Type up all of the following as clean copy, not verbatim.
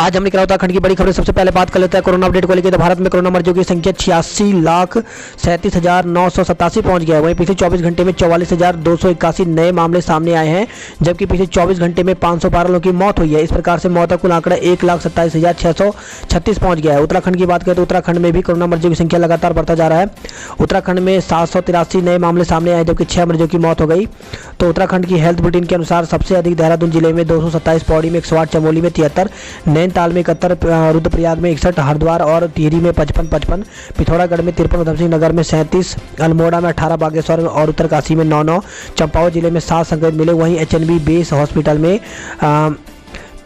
आज हम लेकर उत्तराखंड की बड़ी खबर। सबसे पहले बात कर लेते हैं कोरोना अपडेट को लेकर। तो भारत में कोरोना मरीजों की संख्या 86,37,987 पहुंच गया है। वहीं पिछले 24 घंटे में 44,281 नए मामले सामने आए हैं, जबकि पिछले 24 घंटे में 512 लोगों की मौत हुई है। इस प्रकार से मौत का कुल आंकड़ा 1,27,636 पहुंच गया है। उत्तराखंड की बात करें तो उत्तराखंड में भी कोरोना मरीजों की संख्या लगातार बढ़ता जा रहा है। उत्तराखंड में 783 नए मामले सामने आए, जबकि 6 मरीजों की मौत हो गई। तो उत्तराखंड की हेल्थ बुलेटिन के अनुसार सबसे अधिक देहरादून जिले में 227, पौड़ी में 108, चमोली में 73, नैनीताल में 71, रुद्रप्रयाग में 61, हरिद्वार और टिहरी में 55, पिथौरागढ़ में 53, उधमसिंह नगर में 37, अल्मोड़ा में 18, बागेश्वर और उत्तरकाशी में 9, चंपावत जिले में 7 संक्रमित मिले। वहीं एचएनबी बेस हॉस्पिटल में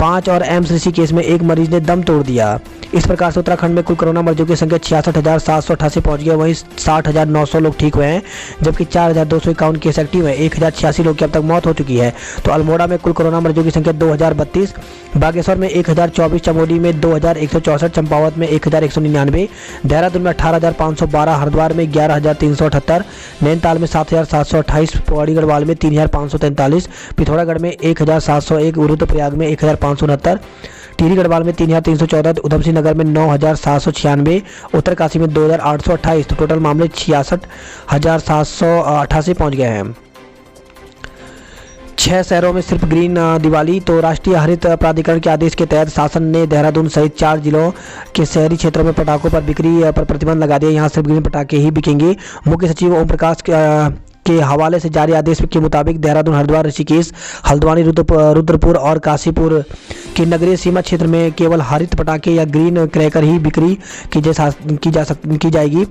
5 और एम्स ऋषिकेश में 1 मरीज ने दम तोड़ दिया। इस प्रकार से उत्तराखंड में कुल कोरोना मरीजों की संख्या 66,788 पहुंच गई। वहीं 60,900 लोग ठीक हुए हैं, जबकि 4,251 केस एक्टिव हैं। 1,086 लोग की अब तक मौत हो चुकी है। तो अल्मोड़ा में कुल कोरोना मरीजों की संख्या 2,032, बागेश्वर में 1,024, चमोली में 2,164, चंपावत में 1,199, देहरादून में 18,512, हरिद्वार में 11,378, नैनीताल में 7,728, पौड़ी गढ़वाल में 3,543, पिथौरागढ़ में 1,701, रुद्रप्रयाग में 1,569, टिहरी गढ़वाल में 3,314, उधमसिंह नगर में 9,796, उत्तरकाशी में 2,828। तो टोटल मामले 66,788 पहुंच गए हैं। 6 शहरों में सिर्फ ग्रीन दिवाली। तो राष्ट्रीय हरित प्राधिकरण के आदेश के तहत शासन ने देहरादून सहित 4 जिलों के शहरी क्षेत्रों में पटाखों पर बिक्री पर प्रतिबंध लगा दिया। यहाँ सिर्फ ग्रीन पटाखे ही बिकेंगे। मुख्य सचिव ओम प्रकाश के हवाले से जारी आदेश के मुताबिक देहरादून, हरिद्वार, ऋषिकेश, हल्द्वानी, रुद्रपुर और काशीपुर के नगरीय सीमा क्षेत्र में केवल हरित पटाखे या ग्रीन क्रैकर ही बिक्री की जाएगी।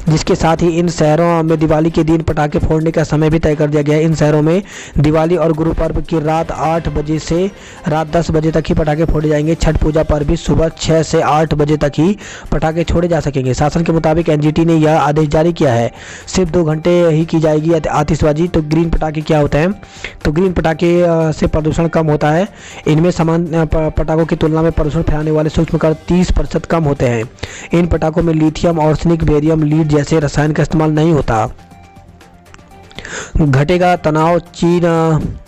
जिसके साथ ही इन शहरों में दिवाली के दिन पटाखे फोड़ने का समय भी तय कर दिया गया है। इन शहरों में दिवाली और गुरु पर्व की रात 8 बजे से रात 10 बजे तक ही पटाखे फोड़े जाएंगे। छठ पूजा पर भी सुबह 6 से 8 बजे तक ही पटाखे छोड़े जा सकेंगे। शासन के मुताबिक एनजीटी ने यह आदेश जारी किया है। सिर्फ 2 घंटे ही की जाएगी आतिशबाजी। तो ग्रीन पटाखे क्या होते हैं? तो ग्रीन पटाखे से प्रदूषण कम होता है। इनमें सामान्य पटाखों की तुलना में प्रदूषण फैलाने वाले सूक्ष्म कण 30% कम होते हैं। इन पटाखों में लिथियम, आर्सेनिक, बेरियम, लीड जैसे रसायन का इस्तेमाल नहीं होता। घटेगा तनाव।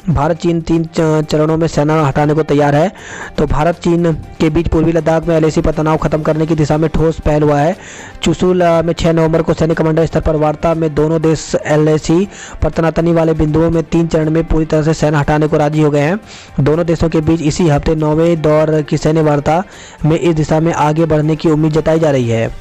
भारत चीन 3 चरणों में सेना हटाने को तैयार है। तो भारत चीन के बीच पूर्वी लद्दाख में एलएसी पर तनाव खत्म करने की दिशा में ठोस पहल हुआ है। चुशुल में 6 नवंबर को सैन्य कमांडर स्तर पर वार्ता में दोनों देश एलएसी पर तनातनी वाले बिंदुओं में 3 चरण में पूरी तरह से सेना हटाने को राजी हो गए हैं। दोनों देशों के बीच इसी हफ्ते 9वें दौर की सैन्य वार्ता में इस दिशा में आगे बढ़ने की उम्मीद जताई जा रही है।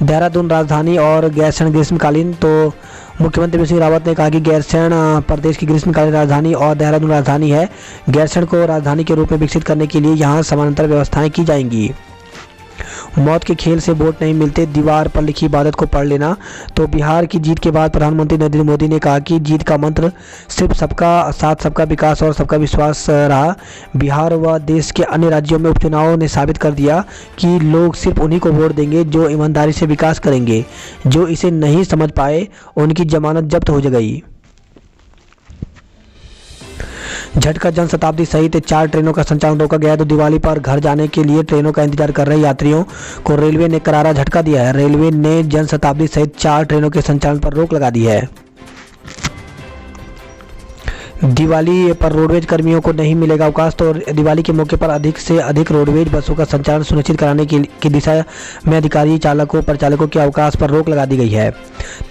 देहरादून राजधानी और गैरसैंण ग्रीष्मकालीन। तो मुख्यमंत्री त्रिवेंद्र सिंह रावत ने कहा कि गैरसैंण प्रदेश की ग्रीष्मकालीन राजधानी और देहरादून राजधानी है। गैरसैंण को राजधानी के रूप में विकसित करने के लिए यहां समानांतर व्यवस्थाएं की जाएंगी। मौत के खेल से वोट नहीं मिलते, दीवार पर लिखी इबादत को पढ़ लेना। तो बिहार की जीत के बाद प्रधानमंत्री नरेंद्र मोदी ने कहा कि जीत का मंत्र सिर्फ सबका साथ, सबका विकास और सबका विश्वास रहा। बिहार व देश के अन्य राज्यों में उपचुनावों ने साबित कर दिया कि लोग सिर्फ उन्हीं को वोट देंगे जो ईमानदारी से विकास करेंगे। जो इसे नहीं समझ पाए उनकी जमानत जब्त हो गई। झटका। जनशताब्दी सहित 4 ट्रेनों का संचालन रोका गया है। तो दिवाली पर घर जाने के लिए ट्रेनों का इंतजार कर रहे यात्रियों को रेलवे ने करारा झटका दिया है। रेलवे ने जनशताब्दी सहित 4 ट्रेनों के संचालन पर रोक लगा दी है। दिवाली पर रोडवेज कर्मियों को नहीं मिलेगा अवकाश। तो दिवाली के मौके पर अधिक से अधिक रोडवेज बसों का संचालन सुनिश्चित कराने की दिशा में अधिकारी, चालकों, परिचालकों के अवकाश पर रोक लगा दी गई है।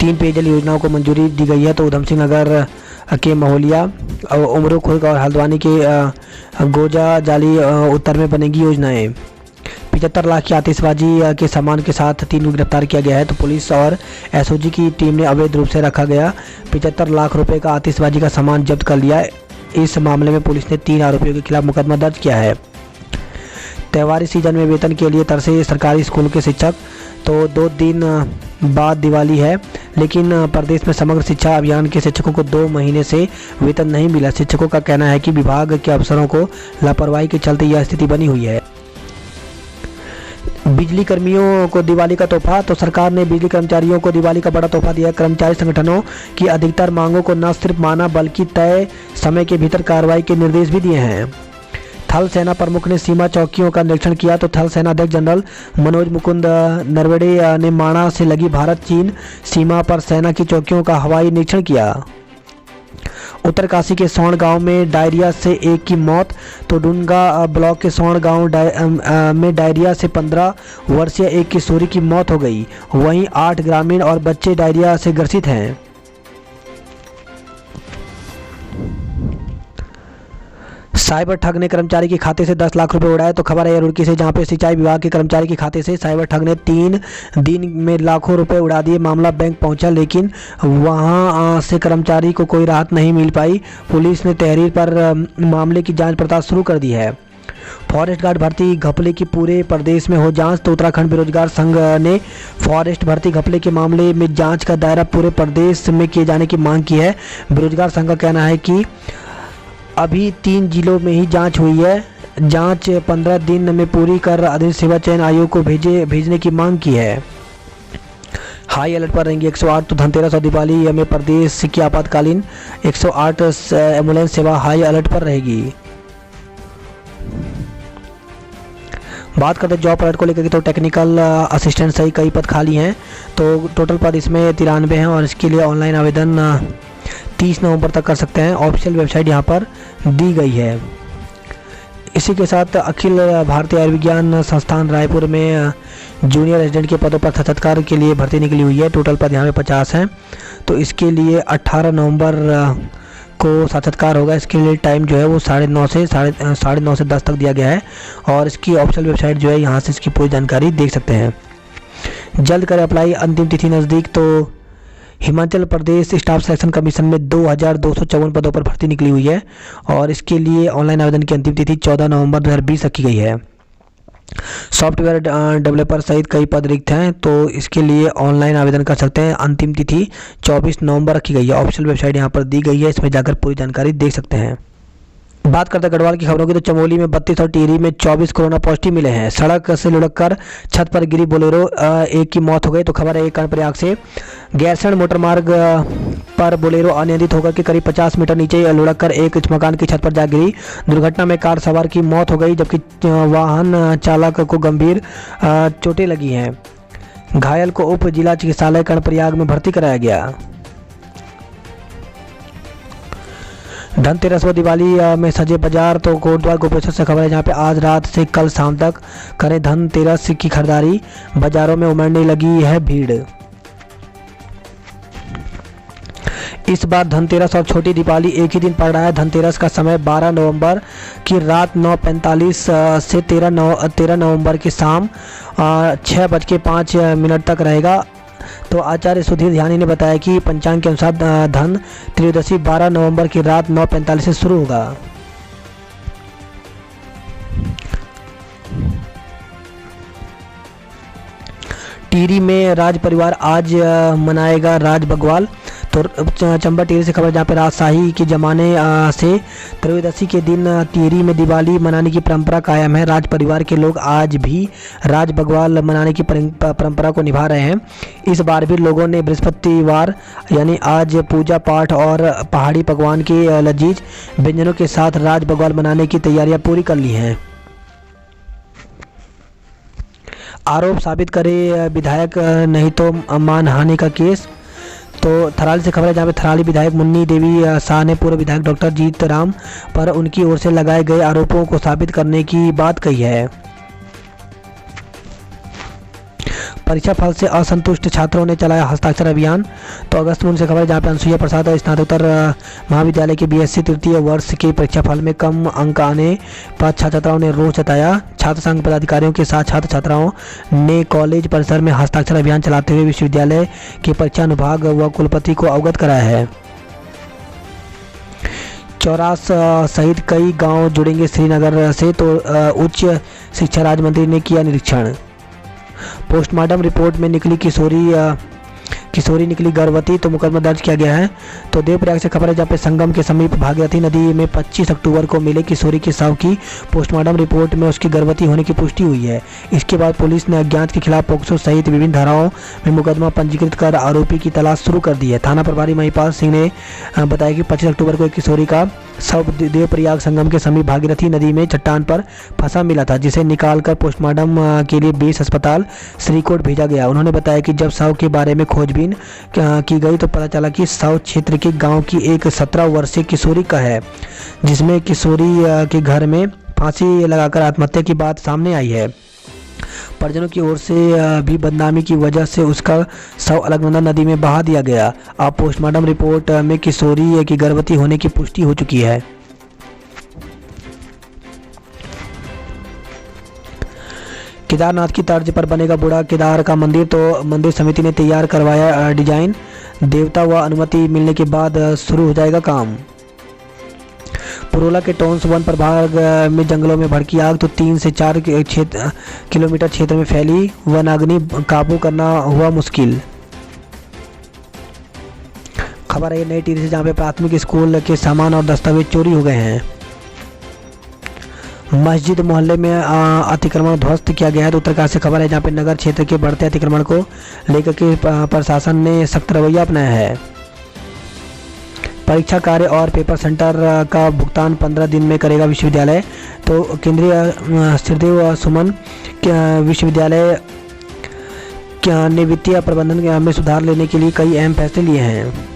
3 पेयजल योजनाओं को मंजूरी दी गई है। तो उधमसिंह नगर के महोलिया, उमरू खुर्द और हल्द्वानी के गोजा जाली उत्तर में बनेगी योजनाएं। 75 लाख की आतिशबाजी के सामान के साथ 3 को गिरफ्तार किया गया है। तो पुलिस और एसओजी की टीम ने अवैध रूप से रखा गया 75 लाख रुपए का आतिशबाजी का सामान जब्त कर लिया। इस मामले में पुलिस ने 3 आरोपियों के खिलाफ मुकदमा दर्ज किया है। त्योहारी सीजन में वेतन के लिए तरसे सरकारी स्कूल के शिक्षक। तो 2 दिन बाद दिवाली है, लेकिन प्रदेश में समग्र शिक्षा अभियान के शिक्षकों को 2 महीने से वेतन नहीं मिला। शिक्षकों का कहना है कि विभाग के अफसरों को लापरवाही के चलते यह स्थिति बनी हुई है। बिजली कर्मियों को दिवाली का तोहफा। तो सरकार ने बिजली कर्मचारियों को दिवाली का बड़ा तोहफा दिया। कर्मचारी संगठनों की अधिकतर मांगों को न सिर्फ माना बल्कि तय समय के भीतर कार्रवाई के निर्देश भी दिए हैं। थल सेना प्रमुख ने सीमा चौकियों का निरीक्षण किया। तो थल सेना अध्यक्ष जनरल मनोज मुकुंद नरवणे ने माणा से लगी भारत चीन सीमा पर सेना की चौकियों का हवाई निरीक्षण किया। उत्तरकाशी के सौण गांव में डायरिया से एक की मौत। तो डुनगा ब्लॉक के सौण गांव में डायरिया से 15 वर्षीय एक किशोरी की मौत हो गई। वहीं 8 ग्रामीण और बच्चे डायरिया से ग्रसित हैं। साइबर ठग ने कर्मचारी के खाते से 10 लाख रुपए उड़ाए। तो खबर है रुड़की से, जहां पे सिंचाई विभाग के कर्मचारी के खाते से साइबर ठग ने 3 दिन में लाखों रुपए उड़ा दिए। मामला बैंक पहुंचा, लेकिन वहां से कर्मचारी को कोई राहत नहीं मिल पाई। पुलिस ने तहरीर पर मामले की जांच पड़ताल शुरू कर दी है। फॉरेस्ट गार्ड भर्ती घपले की पूरे प्रदेश में हो जांच। तो उत्तराखंड बेरोजगार संघ ने फॉरेस्ट भर्ती घपले के मामले में जांच का दायरा पूरे प्रदेश में किए जाने की मांग की है। बेरोजगार संघ का कहना है कि अभी 3 जिलों में ही जांच हुई है। जांच 15 दिन में पूरी कर आदर्श सेवा चयन आयोग को भेजने की मांग की है। हाई अलर्ट पर रहेंगी 108। तो धनतेरस और दिवाली में प्रदेश की आपातकालीन 108 एम्बुलेंस सेवा हाई अलर्ट पर रहेगी। बात करते हैं जॉब अलर्ट को लेकर, तो टेक्निकल असिस्टेंट सही कई पद खाली हैं। तो टोटल पद इसमें 93 हैं और इसके लिए ऑनलाइन आवेदन 30 नवंबर तक कर सकते हैं। ऑफिशियल वेबसाइट यहाँ पर दी गई है। इसी के साथ अखिल भारतीय आयुर्विज्ञान संस्थान रायपुर में जूनियर रेजिडेंट के पदों पर साक्षात्कार के लिए भर्ती निकली हुई है। टोटल पद यहाँ पे 50 हैं। तो इसके लिए 18 नवंबर को साक्षात्कार होगा। इसके लिए टाइम जो है वो 9:30 से 10 तक दिया गया है और इसकी ऑफिशियल वेबसाइट जो है यहाँ से इसकी पूरी जानकारी देख सकते हैं। जल्द करें अप्लाई, अंतिम तिथि नज़दीक। तो Himachal Pradesh staff selection commission में 2254 पदों पर भर्ती निकली हुई है और इसके लिए ऑनलाइन आवेदन की अंतिम तिथि 14 नवंबर 2020 रखी गई है। सॉफ्टवेयर डेवलपर सहित कई पद रिक्त हैं, तो इसके लिए ऑनलाइन आवेदन कर सकते हैं। अंतिम तिथि 24 नवंबर रखी गई है। ऑफिशियल वेबसाइट यहाँ पर दी गई है, इसमें जाकर पूरी जानकारी देख सकते हैं। बात करते हैं गढ़वाल की खबरों की, तो चमोली में 32 और टिहरी में 24 कोरोना पॉजिटिव मिले हैं। सड़क से लुढ़ककर छत पर गिरी बोलेरो, एक की मौत हो गई। तो खबर है कर्णप्रयाग से, गैरसैंण मोटर मार्ग पर बोलेरो अनियंत्रित होकर के करीब 50 मीटर नीचे लुढ़ककर एक मकान की छत पर जा गिरी। दुर्घटना में कार सवार की मौत हो गई, जबकि वाहन चालक को गंभीर चोटें लगी हैं। घायल को उप जिला चिकित्सालय कर्णप्रयाग में भर्ती कराया गया। धनतेरस व दिवाली में सजे बाजार। तो कोटद्वार गोपेश्वर से खबर है, जहाँ पे आज रात से कल शाम तक करें धनतेरस की खरीदारी। बाजारों में उमड़ने लगी है भीड़। इस बार धनतेरस और छोटी दिवाली एक ही दिन पड़ रहा है। धनतेरस का समय 12 नवंबर की रात 9:45 से 13 नवंबर की शाम 6:05 तक रहेगा। तो आचार्य सुधीर ध्यानी ने बताया कि पंचांग के अनुसार धन त्रयोदशी 12 नवंबर की रात 9:45 से शुरू होगा। टिहरी में राज परिवार आज मनाएगा राज बग्वाल। तो चंबा टिहरी से खबर, जहाँ पे राजशाही के जमाने से त्रयोदशी के दिन टिहरी में दिवाली मनाने की परंपरा कायम है। राज परिवार के लोग आज भी राज बग्वाल मनाने की परंपरा को निभा रहे हैं। इस बार भी लोगों ने बृहस्पतिवार यानी आज पूजा पाठ और पहाड़ी पकवान के लजीज व्यंजनों के साथ राज बग्वाल मनाने की तैयारियां पूरी कर ली हैं। आरोप साबित करे विधायक, नहीं तो मानहानि का केस। तो थराली से खबर है, जहाँ पे थराली विधायक मुन्नी देवी शाह ने पूर्व विधायक डॉक्टर जीत राम पर उनकी ओर से लगाए गए आरोपों को साबित करने की बात कही है। परीक्षा फल से असंतुष्ट छात्रों ने चलाया हस्ताक्षर अभियान। तो अगस्त में उनसे खबर है, जहाँ पे अनसुईया प्रसाद स्नातकोत्तर महाविद्यालय के बीएससी तृतीय वर्ष के परीक्षा फल में कम अंक आने पर छात्र छात्राओं ने रोष जताया। छात्र संघ पदाधिकारियों के साथ छात्र छात्राओं ने कॉलेज परिसर में हस्ताक्षर अभियान चलाते हुए विश्वविद्यालय के परीक्षा अनुभाग व कुलपति को अवगत कराया है। चौरास सहित कई गांव जुड़ेंगे श्रीनगर से। तो उच्च शिक्षा राज्य मंत्री ने किया निरीक्षण। पोस्टमार्टम रिपोर्ट में निकली किशोरी निकली गर्भवती। तो मुकदमा दर्ज किया गया है। तो देवप्रयाग से खबर है, जहाँ पे संगम के समीप भागीरथी नदी में 25 अक्टूबर को मिले किशोरी के शव की पोस्टमार्टम रिपोर्ट में उसकी गर्भवती होने की पुष्टि हुई है। इसके बाद पुलिस ने अज्ञात के खिलाफ पोक्सो सहित विभिन्न धाराओं में मुकदमा पंजीकृत कर आरोपी की तलाश शुरू कर दी है। थाना प्रभारी महिपाल सिंह ने बताया कि 25 अक्टूबर को एक किशोरी का शव देवप्रयाग संगम के समीप भागीरथी नदी में चट्टान पर फंसा मिला था, जिसे निकालकर पोस्टमार्टम के लिए बेस अस्पताल श्रीकोट भेजा गया। उन्होंने बताया कि जब शव के बारे में खोजबीन की गई तो पता चला कि शव क्षेत्र के गांव की एक 17 वर्षीय किशोरी का है, जिसमें किशोरी के घर में फांसी लगाकर आत्महत्या की बात सामने आई है। परिजनों की ओर से भी बदनामी की वजह से उसका शव अलकनंदा नदी में बहा दिया गया। अब पोस्टमार्टम रिपोर्ट में किशोरी की गर्भवती होने की पुष्टि हो चुकी है। केदारनाथ की तर्ज पर बनेगा बूढ़ा केदार का मंदिर, तो मंदिर समिति ने तैयार करवाया डिजाइन। देवता व अनुमति मिलने के बाद शुरू हो जाएगा काम। पुरोला के टोंस वन प्रभाग में जंगलों में भड़की आग, तो 3 से 4 किलोमीटर क्षेत्र में फैली वनाग्नि, काबू करना हुआ मुश्किल। खबर है नई टिहरी से, जहां पे प्राथमिक स्कूल के सामान और दस्तावेज चोरी हो गए हैं। मस्जिद मोहल्ले में अतिक्रमण ध्वस्त किया गया है, तो उत्तरकाशी से खबर है, जहां पे नगर क्षेत्र के बढ़ते अतिक्रमण को लेकर के प्रशासन ने सख्त रवैया अपनाया है। परीक्षा कार्य और पेपर सेंटर का भुगतान 15 दिन में करेगा विश्वविद्यालय, तो केंद्रीय श्रीदेव सुमन विश्वविद्यालय ने वित्तीय प्रबंधन में सुधार लेने के लिए कई अहम फैसले लिए हैं।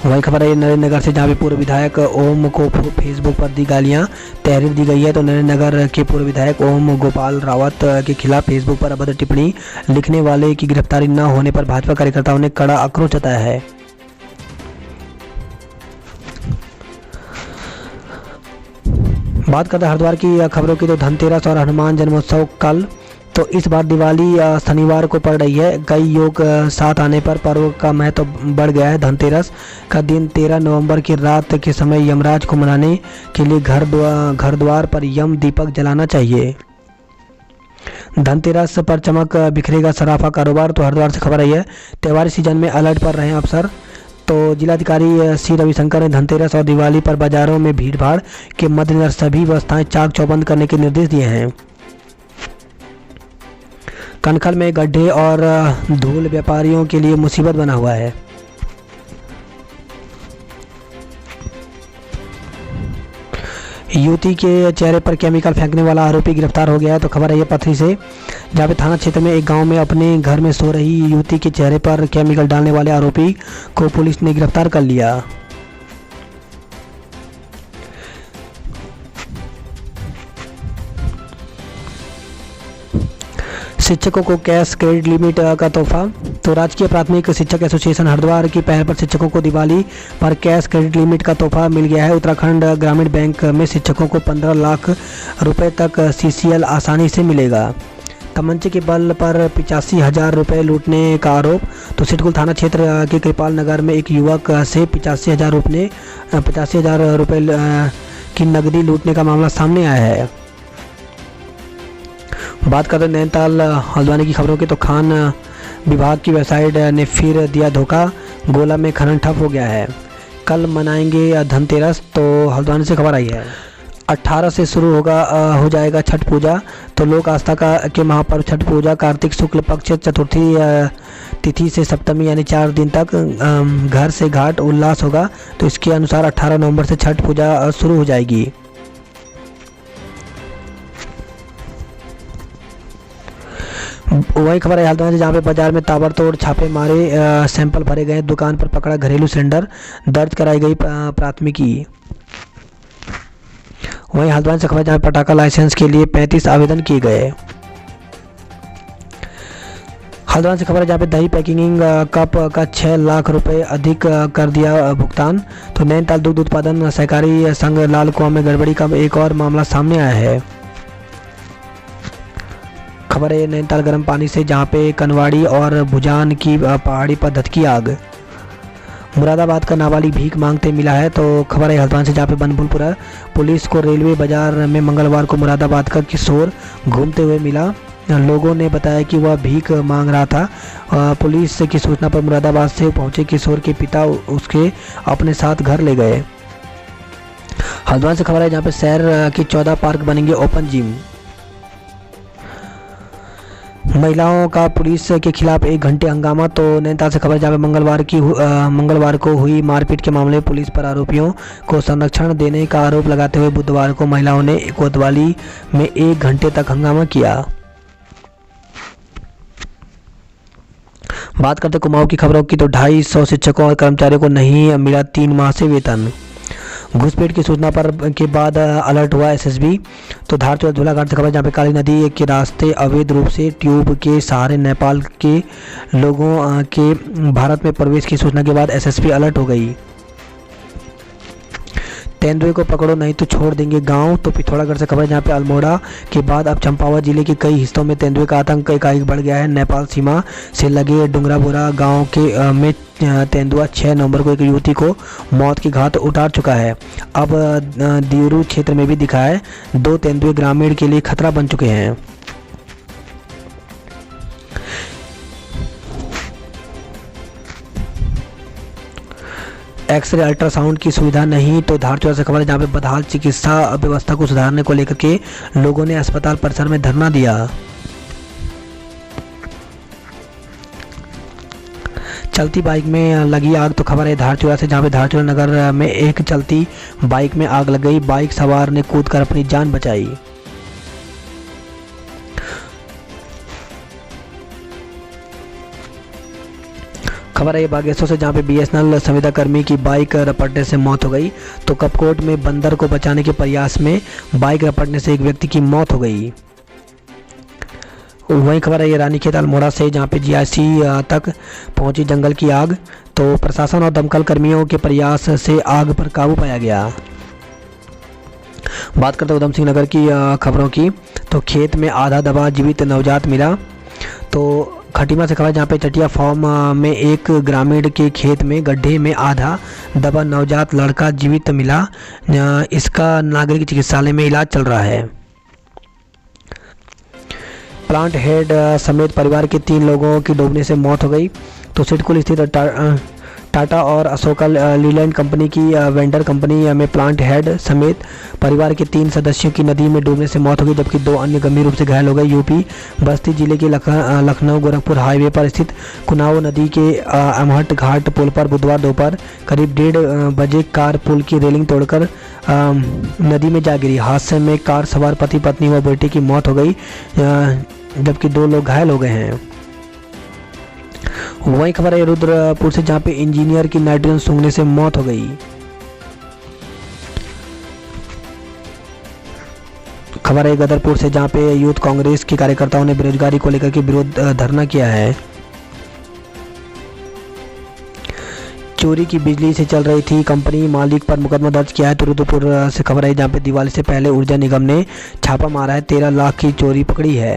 वही खबर है नरेंद्र नगर से, जहाँ पे पूर्व विधायक ओम को फेसबुक पर दी गालियाँ, तहरीर दी गई है। तो नरेंद्र नगर के पूर्व विधायक ओम गोपाल रावत के खिलाफ फेसबुक पर अभद्र टिप्पणी लिखने वाले की गिरफ्तारी न होने पर भाजपा कार्यकर्ताओं ने कड़ा आक्रोश जताया है। बात करते हैं हरिद्वार की खबरों की, तो धनतेरस और हनुमान जन्मोत्सव कल, तो इस बार दिवाली शनिवार को पड़ रही है। कई योग साथ आने पर पर्व का महत्व बढ़ गया है। धनतेरस का दिन 13 नवंबर की रात के समय यमराज को मनाने के लिए घर द्वार पर यम दीपक जलाना चाहिए। धनतेरस पर चमक बिखरेगा सराफा कारोबार, तो हरिद्वार से खबर आई है। त्योहारी सीजन में अलर्ट पर रहे अफसर, तो जिलाधिकारी सी रविशंकर ने धनतेरस और दिवाली पर बाजारों में भीड़भाड़ के मद्देनजर सभी व्यवस्थाएं चाक चौबंद करने के निर्देश दिए हैं। कनखल में गड्ढे और धूल व्यापारियों के लिए मुसीबत बना हुआ है। युवती के चेहरे पर केमिकल फेंकने वाला आरोपी गिरफ्तार हो गया है, तो खबर है ये पथरी से, जहाँ पे थाना क्षेत्र में एक गांव में अपने घर में सो रही युवती के चेहरे पर केमिकल डालने वाले आरोपी को पुलिस ने गिरफ्तार कर लिया। शिक्षकों को कैश क्रेडिट लिमिट का तोहफा, तो राजकीय प्राथमिक शिक्षक एसोसिएशन हरिद्वार की पहल पर शिक्षकों को दिवाली पर कैश क्रेडिट लिमिट का तोहफा मिल गया है। उत्तराखंड ग्रामीण बैंक में शिक्षकों को 15 लाख रुपए तक CCL आसानी से मिलेगा। तमंचे के बल पर 85,000 रुपये लूटने का आरोप, तो सिटकुल थाना क्षेत्र के कृपाल नगर में एक युवक से 85,000 रुपये की नकदी लूटने का मामला सामने आया है। बात करते हैं नैनीताल हल्द्वानी की खबरों की, तो खान विभाग की वेबसाइट ने फिर दिया धोखा, गोला में खनन ठप हो गया है। कल मनाएंगे धनतेरस, तो हल्द्वानी से खबर आई है। 18 से शुरू हो जाएगा छठ पूजा, तो लोक आस्था के महापर्व छठ पूजा कार्तिक शुक्ल पक्ष चतुर्थी तिथि से सप्तमी यानी 4 दिन तक घर से घाट उल्लास होगा। तो इसके अनुसार 18 नवंबर से छठ पूजा शुरू हो जाएगी। वही खबर है हल्द्वानी, जहाँ पे बाजार में ताबड़तोड़ छापे मारे, सैंपल भरे गए, दुकान पर पकड़ा घरेलू सिलेंडर, दर्ज कराई गई प्राथमिकी। वहीं हल्द्वानी से खबर, जहाँ पटाखा लाइसेंस के लिए 35 आवेदन किए गए। हल्द्वानी से खबर है, जहाँ पे दही पैकिंग कप का 6 लाख रुपए अधिक कर दिया भुगतान। तो नैनीताल दुग्ध उत्पादन सहकारी संघ लाल कुआं में गड़बड़ी का एक और मामला सामने आया है। खबर है नैनीताल गर्म पानी से, जहाँ पे कनवाड़ी और भुजान की पहाड़ी पर धधकी आग। मुरादाबाद का नाबालिग भीख मांगते मिला है, तो खबर है हल्द्वानी से, जहाँ पे बनभूलपुरा पुलिस को रेलवे बाजार में मंगलवार को मुरादाबाद का किशोर घूमते हुए मिला। लोगों ने बताया कि वह भीख मांग रहा था। पुलिस की सूचना पर मुरादाबाद से पहुंचे किशोर के पिता उसके अपने साथ घर ले गए। हल्द्वानी से खबर है, जहाँ पे शहर की 14 पार्क बनेंगे ओपन जिम। महिलाओं का पुलिस के खिलाफ 1 घंटे हंगामा। तो नैनीताल से खबर जहाँ पे मंगलवार को हुई मारपीट के मामले में पुलिस पर आरोपियों को संरक्षण देने का आरोप लगाते हुए बुधवार को महिलाओं ने कोतवाली में 1 घंटे तक हंगामा किया। बात करते कुमाऊं की खबरों की, तो 250 शिक्षकों और कर्मचारियों को नहीं मिला 3 माह से वेतन। घुसपैठ की सूचना पर के बाद अलर्ट हुआ एसएसबी। तो धारचूला झूलाघाट से खबर जहाँ पे काली नदी के रास्ते अवैध रूप से ट्यूब के सहारे नेपाल के लोगों के भारत में प्रवेश की सूचना के बाद एसएसबी अलर्ट हो गई। तेंदुए को पकड़ो नहीं तो छोड़ देंगे गांव। तो पिथौरागढ़ से खबर जहाँ पे अल्मोड़ा के बाद अब चंपावत जिले के कई हिस्सों में तेंदुए का आतंक एकाएक बढ़ गया है। नेपाल सीमा से लगे डुंगराबोरा गांव के में तेंदुआ 6 नवंबर को एक युवती को मौत की घाट उतार चुका है। अब दियूरू क्षेत्र में भी दिखा है। 2 तेंदुए ग्रामीण के लिए खतरा बन चुके हैं। एक्सरे अल्ट्रासाउंड की सुविधा नहीं। तो धारचूला से खबर है जहाँ पे बदहाल चिकित्सा व्यवस्था को सुधारने को लेकर के लोगों ने अस्पताल परिसर में धरना दिया। चलती बाइक में लगी आग। तो खबर है धारचूला से जहाँ पे धारचूला नगर में एक चलती बाइक में आग लग गई। बाइक सवार ने कूदकर अपनी जान बचाई। खबर है बागेश्वर से जहाँ पे बीएसएनएल संविदा कर्मी की बाइक रपटने से मौत हो गई। तो कपकोट में बंदर को बचाने के प्रयास में बाइक रपटने से एक व्यक्ति की मौत हो गई। वहीं खबर है ये रानीखेत अल्मोड़ा से जहाँ पे जीआईसी तक पहुंची जंगल की आग। तो प्रशासन और दमकल कर्मियों के प्रयास से आग पर काबू पाया गया। बात करते उधम सिंह नगर की खबरों की, तो खेत में आधा दबा जीवित नवजात मिला। तो खटीमा से खबर जहाँ पे चटिया फार्म में एक ग्रामीण के खेत में गड्ढे में आधा दबा नवजात लड़का जीवित मिला। इसका नागरिक चिकित्सालय में इलाज चल रहा है। प्लांट हेड समेत परिवार के 3 लोगों की डूबने से मौत हो गई। तो सिडकुल स्थित टाटा और अशोका लीलैंड कंपनी की वेंडर कंपनी में प्लांट हेड समेत परिवार के 3 सदस्यों की नदी में डूबने से मौत हो गई, जबकि 2 अन्य गंभीर रूप से घायल हो गए। यूपी बस्ती जिले के लखनऊ गोरखपुर हाईवे पर स्थित कुनाव नदी के अमहट घाट पुल पर बुधवार दोपहर करीब 1:30 बजे कार पुल की रेलिंग तोड़कर नदी में जा गिरी। हादसे में कार सवार पति पत्नी व बेटे की मौत हो गई, जबकि 2 लोग घायल हो गए हैं। वहीं खबर है रुद्रपुर से जहाँ पे इंजीनियर की नाइट्रोजन सूंघने से मौत हो गई। खबर है गदरपुर से जहाँ पे यूथ कांग्रेस के कार्यकर्ताओं ने बेरोजगारी को लेकर के विरोध धरना किया है। चोरी की बिजली से चल रही थी कंपनी मालिक पर मुकदमा दर्ज किया है। तो रुद्रपुर से खबर है जहाँ पे दिवाली से पहले ऊर्जा निगम ने छापा मारा है, 13 लाख की चोरी पकड़ी है।